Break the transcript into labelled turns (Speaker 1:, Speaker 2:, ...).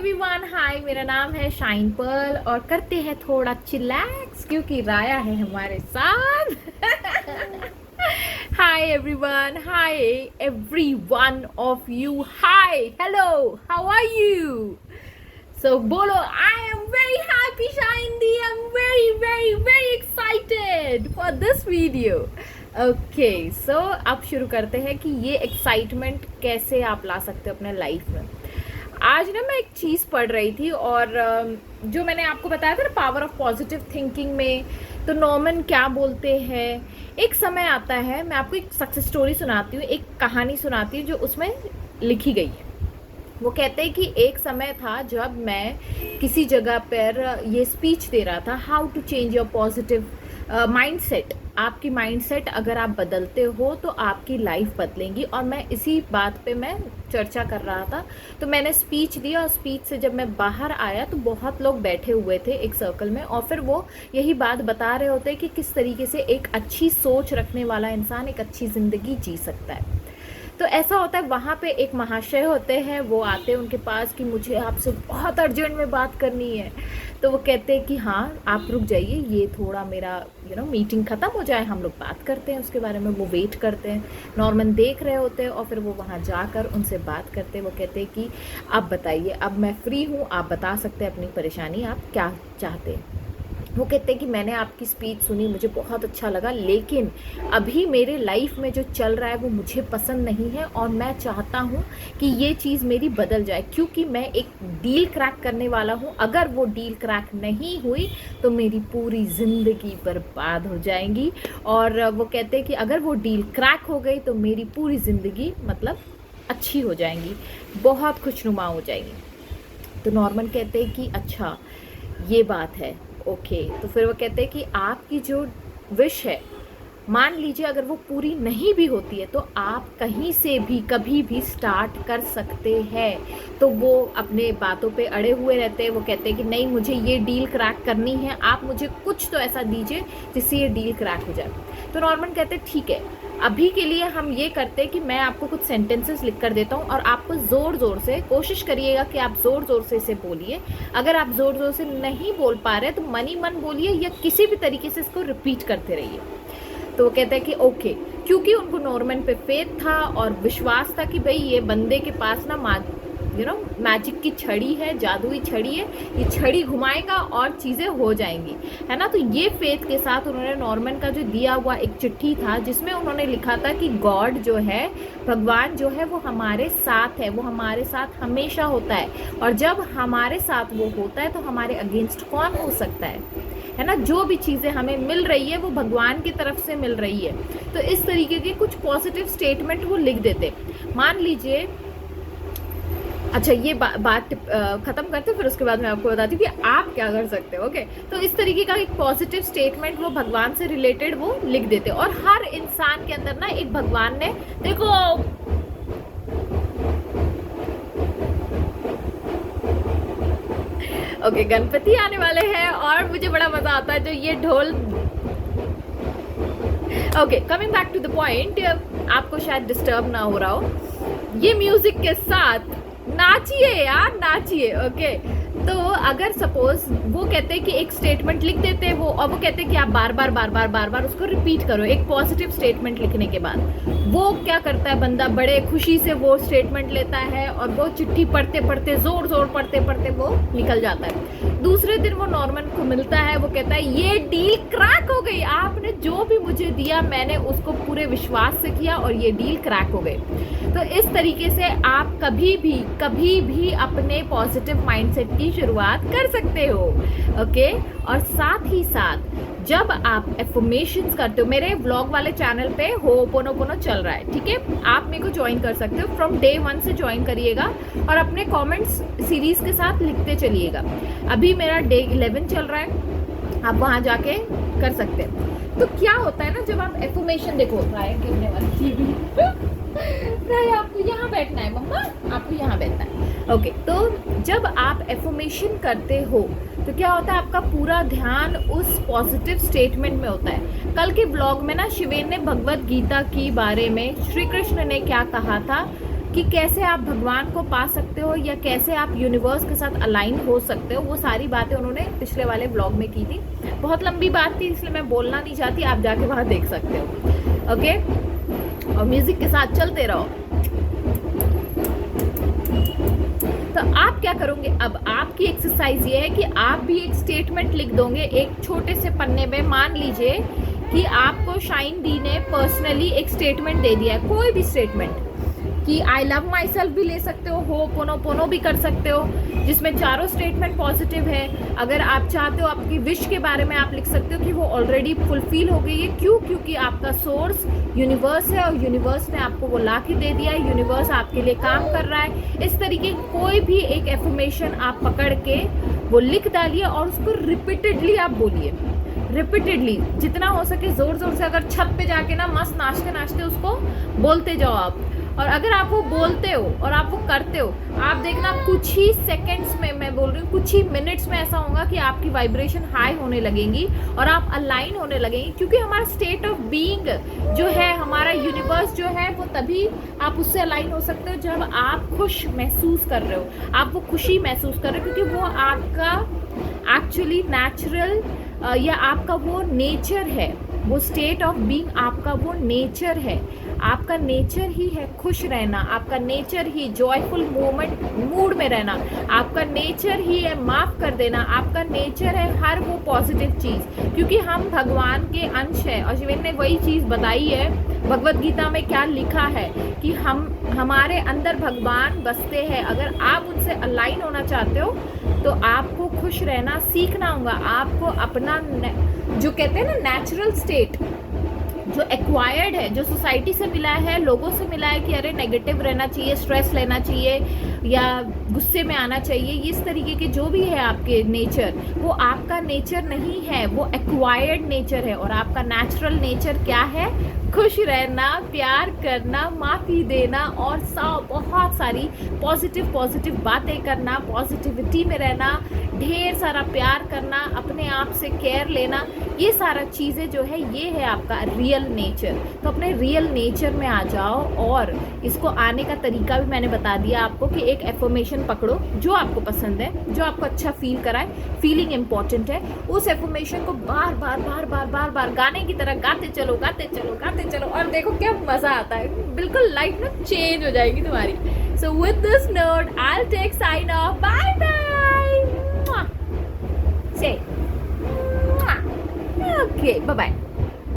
Speaker 1: Everyone, हाय। मेरा नाम है शाइन पर्ल और करते हैं थोड़ा चिलैक्स क्योंकि राया है हमारे साथ। Hi everyone, hi every one of, you, hi, hello how are? You बोलो, I am very happy Shine दी, I am very very very excited for this video. Okay, so अब शुरू करते हैं कि ये एक्साइटमेंट कैसे आप ला सकते हो अपने लाइफ में। आज ना मैं एक चीज़ पढ़ रही थी और जो मैंने आपको बताया था ना पावर ऑफ पॉजिटिव थिंकिंग में, तो नॉर्मन क्या बोलते हैं, एक समय आता है, मैं आपको एक सक्सेस स्टोरी सुनाती हूँ, एक कहानी सुनाती हूँ जो उसमें लिखी गई है। वो कहते हैं कि एक समय था जब मैं किसी जगह पर ये स्पीच दे रहा था, how to change your positive mindset. आपकी माइंडसेट अगर आप बदलते हो तो आपकी लाइफ बदलेंगी, और मैं इसी बात पे मैं चर्चा कर रहा था। तो मैंने स्पीच दी और स्पीच से जब मैं बाहर आया तो बहुत लोग बैठे हुए थे एक सर्कल में, और फिर वो यही बात बता रहे होते कि किस तरीके से एक अच्छी सोच रखने वाला इंसान एक अच्छी ज़िंदगी जी सकता है। तो ऐसा होता है, वहाँ पे एक महाशय होते हैं, वो आते हैं उनके पास कि मुझे आपसे बहुत अर्जेंट में बात करनी है। तो वो कहते हैं कि हाँ आप रुक जाइए, ये थोड़ा मेरा मीटिंग ख़त्म हो जाए, हम लोग बात करते हैं उसके बारे में। वो वेट करते हैं, नॉर्मन देख रहे होते हैं, और फिर वो वहाँ जाकर उनसे बात करते हैं। वो कहते हैं कि आप बताइए, अब मैं फ्री हूँ, आप बता सकते हैं अपनी परेशानी, आप क्या चाहते हैं। वो कहते हैं कि मैंने आपकी स्पीच सुनी, मुझे बहुत अच्छा लगा, लेकिन अभी मेरे लाइफ में जो चल रहा है वो मुझे पसंद नहीं है, और मैं चाहता हूँ कि ये चीज़ मेरी बदल जाए, क्योंकि मैं एक डील क्रैक करने वाला हूँ। अगर वो डील क्रैक नहीं हुई तो मेरी पूरी ज़िंदगी बर्बाद हो जाएंगी, और वो कहते हैं कि अगर वो डील क्रैक हो गई तो मेरी पूरी ज़िंदगी मतलब अच्छी हो जाएंगी, बहुत खुशनुमा हो जाएंगी। तो नॉर्मन कहते हैं कि अच्छा ये बात है, ओके। तो फिर वो कहते हैं कि आपकी जो विश है, मान लीजिए अगर वो पूरी नहीं भी होती है तो आप कहीं से भी कभी भी स्टार्ट कर सकते हैं। तो वो अपने बातों पे अड़े हुए रहते हैं। वो कहते हैं कि नहीं, मुझे ये डील क्रैक करनी है, आप मुझे कुछ तो ऐसा दीजिए जिससे ये डील क्रैक हो जाए। तो नॉर्मन कहते हैं ठीक है, अभी के लिए हम ये करते हैं कि मैं आपको कुछ सेंटेंसेस लिख कर देता हूँ, और आपको ज़ोर ज़ोर से कोशिश करिएगा कि आप ज़ोर ज़ोर से इसे बोलिए। अगर आप ज़ोर ज़ोर से नहीं बोल पा रहे तो मन ही मन बोलिए, या किसी भी तरीके से इसको रिपीट करते रहिए। तो वो कहते हैं कि ओके, क्योंकि उनको नॉर्मन पे फेथ था और विश्वास था कि भाई ये बंदे के पास ना मैजिक की छड़ी है, जादुई छड़ी है, ये छड़ी घुमाएगा और चीज़ें हो जाएंगी, है ना। तो ये फेथ के साथ उन्होंने नॉर्मन का जो दिया हुआ एक चिट्ठी था जिसमें उन्होंने लिखा था कि गॉड जो है, भगवान जो है, वो हमारे साथ है, वो हमारे साथ हमेशा होता है, और जब हमारे साथ वो होता है तो हमारे अगेंस्ट कौन हो सकता है ना। जो भी चीज़ें हमें मिल रही है वो भगवान की तरफ से मिल रही है। तो इस तरीके के कुछ पॉजिटिव स्टेटमेंट वो लिख देते। मान लीजिए, अच्छा ये बात ख़त्म करते, फिर उसके बाद मैं आपको बताती हूँ कि आप क्या कर सकते हो। ओके, तो इस तरीके का एक पॉजिटिव स्टेटमेंट वो भगवान से रिलेटेड वो लिख देते, और हर इंसान के अंदर ना एक भगवान ने, देखो ओके, गणपति आने वाले हैं और मुझे बड़ा मजा आता है जो ये ढोल। Okay, coming back to the point, आपको शायद डिस्टर्ब ना हो रहा हो, ये म्यूजिक के साथ नाचिए यार, नाचिए। ओके, तो अगर सपोज वो कहते हैं कि एक स्टेटमेंट लिख देते हैं वो, और वो कहते हैं कि आप बार बार बार बार बार बार उसको रिपीट करो। एक पॉजिटिव स्टेटमेंट लिखने के बाद वो क्या करता है, बंदा बड़े खुशी से वो स्टेटमेंट लेता है, और वो चिट्ठी पढ़ते पढ़ते, जोर जोर पढ़ते पढ़ते वो निकल जाता है। दूसरे दिन वो नॉर्मन को मिलता है, वो कहता है ये डील क्रैक हो गई, आपने जो भी मुझे दिया मैंने उसको पूरे विश्वास से किया और ये डील क्रैक हो गई। तो इस तरीके से आप कभी भी अपने पॉजिटिव माइंडसेट की शुरुआत कर सकते हो। ओके, और साथ ही साथ जब आप एफर्मेशंस करते हो, मेरे व्लॉग वाले चैनल पे होपोनोपोनो चल रहा है, ठीक है, आप मेरे को ज्वाइन कर सकते हो, फ्रॉम डे 1 से ज्वाइन करिएगा और अपने कमेंट्स सीरीज के साथ लिखते चलिएगा। अभी मेरा डे 11 चल रहा है, आप वहां जाके कर सकते हैं। तो क्या होता है ना, जब आप एफर्मेशन, देखो राय गिरने वाली राय, आपको यहाँ बैठना है, मम्मा आपको यहाँ बैठना है। ओके, तो जब आप एफर्मेशन करते हो तो क्या होता है, आपका पूरा ध्यान उस पॉजिटिव स्टेटमेंट में होता है। कल के ब्लॉग में ना शिवेन ने भगवत गीता की बारे में श्री कृष्ण ने क्या कहा था, कि कैसे आप भगवान को पा सकते हो या कैसे आप यूनिवर्स के साथ अलाइन हो सकते हो, वो सारी बातें उन्होंने पिछले वाले ब्लॉग में की थी। बहुत लंबी बात थी इसलिए मैं बोलना नहीं चाहती, आप जाके वहाँ देख सकते हो। ओके, और म्यूजिक के साथ चलते रहो। तो आप क्या करोगे, अब आपकी एक्सरसाइज ये है कि आप भी एक स्टेटमेंट लिख दोगे एक छोटे से पन्ने में। मान लीजिए कि आपको शाइन डी ने पर्सनली एक स्टेटमेंट दे दिया है, कोई भी स्टेटमेंट, कि आई लव माई सेल्फ भी ले सकते हो, होपोनोपोनो भी कर सकते हो, जिसमें चारों स्टेटमेंट पॉजिटिव है। अगर आप चाहते हो आपकी विश के बारे में आप लिख सकते हो कि वो ऑलरेडी फुलफिल हो गई है। क्यों? क्योंकि आपका सोर्स यूनिवर्स है और यूनिवर्स ने आपको वो ला के दे दिया है, यूनिवर्स आपके लिए काम कर रहा है। इस तरीके कोई भी एक एफर्मेशन आप पकड़ के वो लिख डालिए और उसको रिपीटेडली आप बोलिए, रिपीटेडली जितना हो सके जोर जोर से। अगर छत पे जाके ना मस्त नाचते नाचते उसको बोलते जाओ आप। और अगर आप वो बोलते हो और आप वो करते हो, आप देखना कुछ ही सेकंड्स में, मैं बोल रही हूँ कुछ ही मिनट्स में ऐसा होगा कि आपकी वाइब्रेशन हाई होने लगेंगी और आप अलाइन होने लगेंगे। क्योंकि हमारा स्टेट ऑफ बीइंग जो है, हमारा यूनिवर्स जो है, वो तभी आप उससे अलाइन हो सकते हो जब आप खुश महसूस कर रहे हो, आप वो खुशी महसूस कर रहे हो, क्योंकि वो आपका एक्चुअली नेचुरल या आपका वो नेचर है, वो स्टेट ऑफ बीइंग आपका वो नेचर है। आपका नेचर ही है खुश रहना, आपका नेचर ही जॉयफुल मूड में रहना, आपका नेचर ही है माफ़ कर देना, आपका नेचर है हर वो पॉजिटिव चीज़। क्योंकि हम भगवान के अंश है और शिवेन ने वही चीज़ बताई है भगवत गीता में, क्या लिखा है कि हमारे अंदर भगवान बसते हैं। अगर आप उनसे अलाइन होना चाहते हो तो आपको खुश रहना सीखना होगा। आपको अपना जो कहते हैं ना नेचुरल स्टेट जो एक्वायर्ड है, जो सोसाइटी से मिला है, लोगों से मिला है कि अरे नेगेटिव रहना चाहिए, स्ट्रेस लेना चाहिए या गुस्से में आना चाहिए, इस तरीके के जो भी है आपके नेचर, वो आपका नेचर नहीं है, वो एक्वायर्ड नेचर है। और आपका नेचुरल नेचर क्या है? खुश रहना, प्यार करना, माफ़ी देना और बहुत सारी पॉजिटिव बातें करना, पॉजिटिविटी में रहना, ढेर सारा प्यार करना, अपने आप से केयर लेना, ये सारा चीज़ें जो है ये है आपका रियल नेचर। तो अपने रियल नेचर में आ जाओ। और इसको आने का तरीका भी मैंने बता दिया आपको कि एक एफर्मेशन पकड़ो जो आपको पसंद है, जो आपको अच्छा फील कराए, फीलिंग इंपॉर्टेंट है। उस एफर्मेशन को बार बार गाने की तरह गाते चलो और देखो क्या मज़ा आता है, बिल्कुल लाइफ ना चेंज हो जाएगी तुम्हारी। So with this note I will take sign off, bye bye, से ओके, बाय बाय।